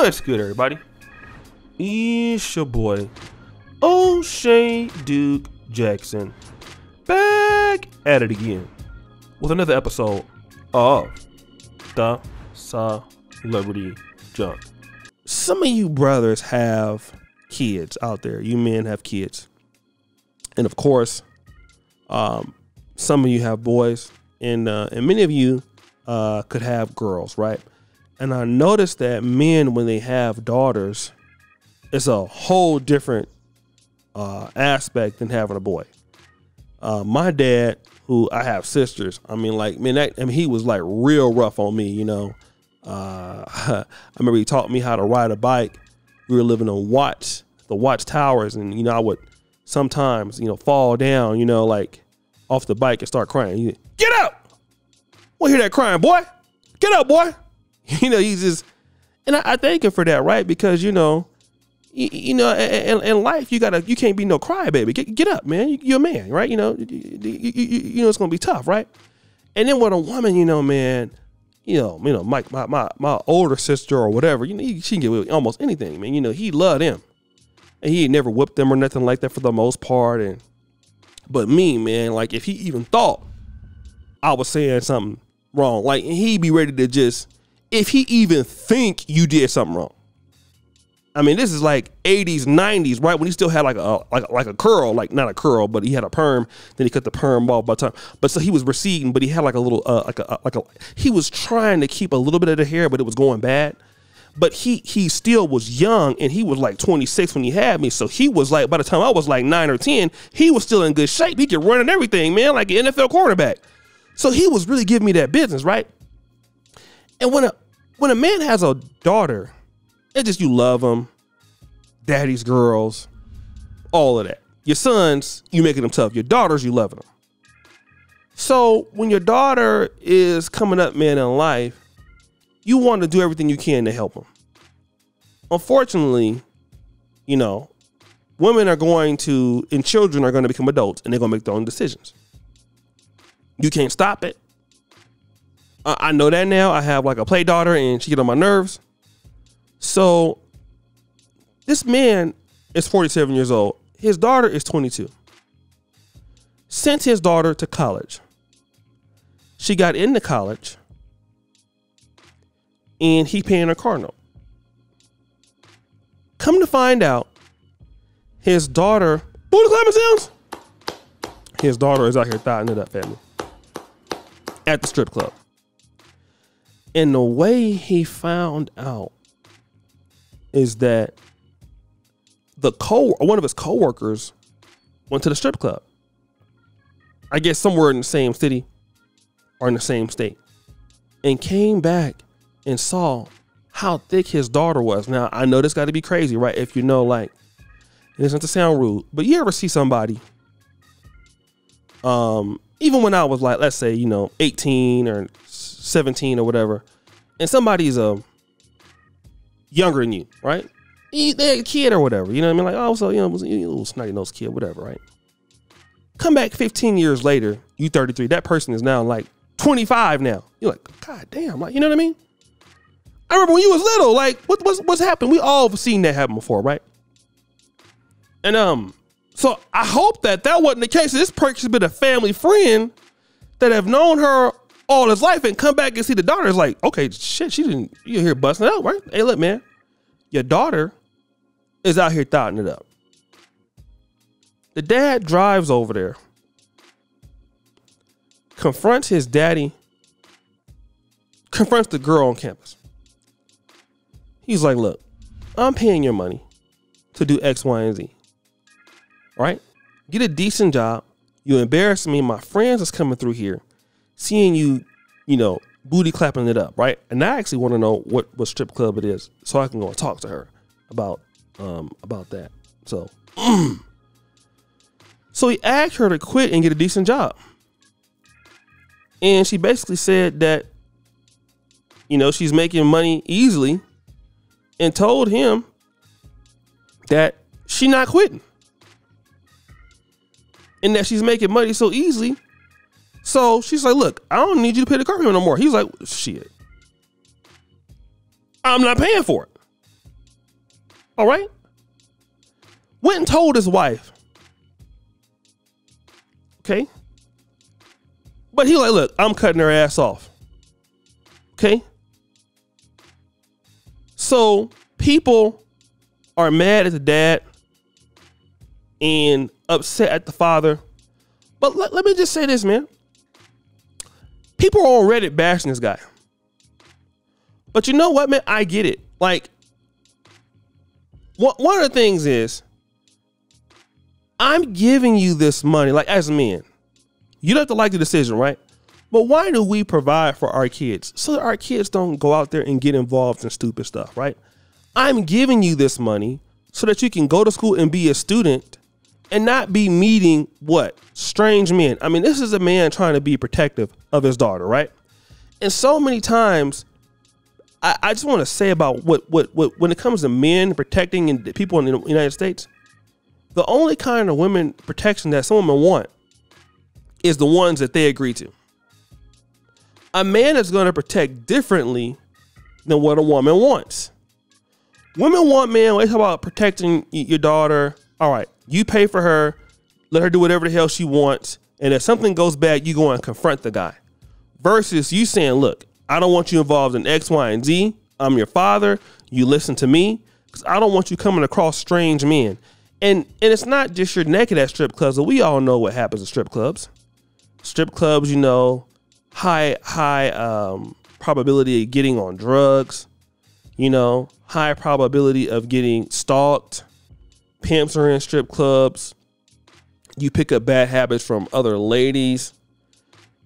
What's good, everybody? It's your boy, O'Shea Duke Jackson, back at it again with another episode of the Celebrity Junk. Some of you brothers have kids out there. You men have kids. And of course, some of you have boys, and many of you could have girls, right? And I noticed that men, when they have daughters, it's a whole different aspect than having a boy. My dad, who I have sisters, I mean, he was like real rough on me, you know. I remember he taught me how to ride a bike. We were living on the Watch Towers, and you know, I would sometimes, you know, fall down, you know, like off the bike and start crying. Get up! We'll hear that crying, boy. Get up, boy. You know, he's just, and I thank him for that, right? Because you know, in life you can't be no crybaby. Get up, man. You're a man, right? You know, you know it's gonna be tough, right? And then with a woman, you know, man, you know, my older sister or whatever, you know, she can get away with almost anything, man. You know, he loved him, and he had never whipped them or nothing like that for the most part. But me, man, like if he even thought I was saying something wrong, like he'd be ready to just. If he even think you did something wrong. I mean, this is like 80s, 90s, right? When he still had like a curl, like not a curl, but he had a perm. Then he cut the perm off by the time. But so he was receding, but he had like a little, he was trying to keep a little bit of the hair, but it was going bad. But he still was young, and he was like 26 when he had me. So he was like, by the time I was like 9 or 10, he was still in good shape. He could run and everything, man, like an NFL quarterback. So he was really giving me that business, right? And when a man has a daughter, it's just you love them, daddy's girls, all of that. Your sons, you making them tough. Your daughters, you loving them. So when your daughter is coming up, man, in life, you want to do everything you can to help them. Unfortunately, you know, women are going to, and children are going to become adults, and they're going to make their own decisions. You can't stop it. I know that now. I have like a play daughter, and she get on my nerves. So this man is 47 years old. His daughter is 22. Sent his daughter to college. She got into college, and he paying her car note. Come to find out, his daughter, booty clapping sounds. His daughter is out here thotting it up, family, at the strip club. And the way he found out is that one of his coworkers went to the strip club. I guess somewhere in the same city or in the same state, and came back and saw how thick his daughter was. Now, I know this got to be crazy, right? If you know, like, it isn't to sound rude, but you ever see somebody, even when I was like, let's say, you know, 18 or 17 or whatever, and somebody's younger than you, right? They're a kid or whatever, you know what I mean? Like, oh, so, you know, a little snotty nosed kid, whatever, right? Come back 15 years later, you 33. That person is now like 25 now. You're like, God damn, like, you know what I mean? I remember when you was little, like, what's happened? We all have seen that happen before, right? And so I hope that wasn't the case. This person's been a family friend that have known her all his life and come back and see the daughter is like, okay, shit, you here busting out, right? Hey, look, man, your daughter is out here thotting it up. The dad drives over there, confronts his daddy, confronts the girl on campus. He's like, look, I'm paying your money to do X, Y, and Z, right? Get a decent job. You embarrass me. My friends is coming through here, seeing you, you know, booty clapping it up, right? And I actually want to know what strip club it is, so I can go and talk to her about that. So, so he asked her to quit and get a decent job, and she basically said that, you know, she's making money easily, and told him that she's not quitting, and that she's making money so easily. So she's like, look, I don't need you to pay the car payment no more. He's like, shit, I'm not paying for it. All right. Went and told his wife. Okay. But he like, look, I'm cutting her ass off. Okay. So people are mad at the dad and upset at the father. But let me just say this, man. People are on Reddit bashing this guy. But you know what, man? I get it. Like, one of the things is, I'm giving you this money, like as men. You don't have to like the decision, right? But why do we provide for our kids? So that our kids don't go out there and get involved in stupid stuff, right? I'm giving you this money so that you can go to school and be a student and not be meeting what? Strange men. I mean, this is a man trying to be protective of his daughter, right? And so many times, I just want to say about what when it comes to men protecting and people in the United States, the only kind of women protection that some women want is the ones that they agree to. A man is going to protect differently than what a woman wants. Women want men, when they talk about protecting your daughter, all right, you pay for her, let her do whatever the hell she wants, and if something goes bad, you go and confront the guy. Versus you saying, look, I don't want you involved in X, Y, and Z. I'm your father. You listen to me because I don't want you coming across strange men. And it's not just you're naked at strip clubs. But we all know what happens at strip clubs. Strip clubs, you know, high probability of getting on drugs. You know, high probability of getting stalked. Pimps are in strip clubs. You pick up bad habits from other ladies.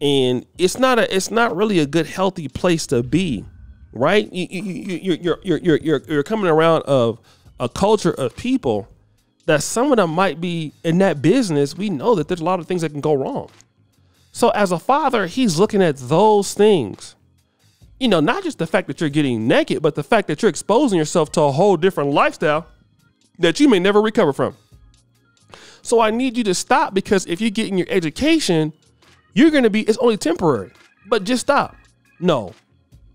And it's not really a good, healthy place to be, right? You're coming around of a culture of people that some of them might be in that business. We know that there's a lot of things that can go wrong. So as a father, he's looking at those things, you know, not just the fact that you're getting naked, but the fact that you're exposing yourself to a whole different lifestyle that you may never recover from. So I need you to stop, because if you're getting your education, you're going to be, it's only temporary, but just stop. No,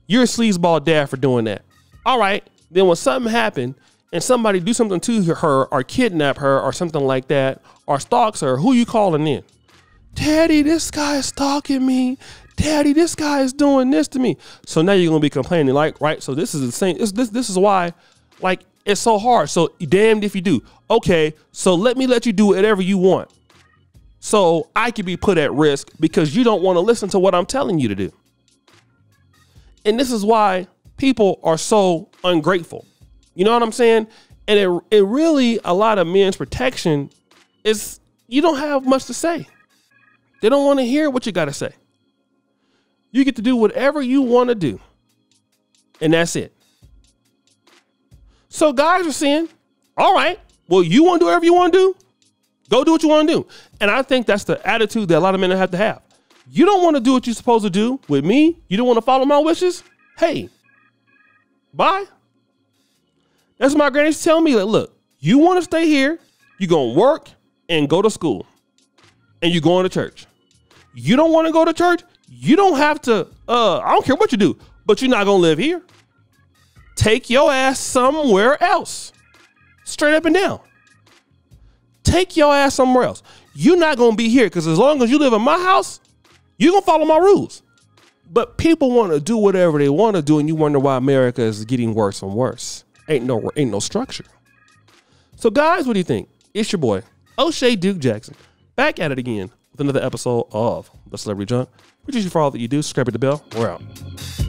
you're a sleazeball dad for doing that. All right. Then when something happened and somebody do something to her or kidnap her or something like that, or stalks her, who you calling in? Daddy, this guy is stalking me. Daddy, this guy is doing this to me. So now you're going to be complaining, like, right? So this is the same. This is why, like, it's so hard. So damned if you do. Okay. So let you do whatever you want. So I could be put at risk because you don't want to listen to what I'm telling you to do. And this is why people are so ungrateful. You know what I'm saying? And it really, a lot of men's protection is, you don't have much to say. They don't want to hear what you got to say. You get to do whatever you want to do. And that's it. So guys are saying, all right, well, you want to do whatever you want to do? Go do what you want to do. And I think that's the attitude that a lot of men have to have. You don't want to do what you're supposed to do with me? You don't want to follow my wishes? Hey, bye. That's what my granny used to tell me. Like, look, you want to stay here, you're going to work and go to school. And you're going to church. You don't want to go to church? You don't have to, I don't care what you do, but you're not going to live here. Take your ass somewhere else. Straight up and down. Take your ass somewhere else. You're not going to be here, because as long as you live in my house, you're going to follow my rules. But people want to do whatever they want to do, and you wonder why America is getting worse and worse. Ain't no structure. So guys, what do you think? It's your boy, O'Shea Duke Jackson, back at it again with another episode of The Celebrity Junk. Appreciate you for all that you do. Subscribe to the bell. We're out.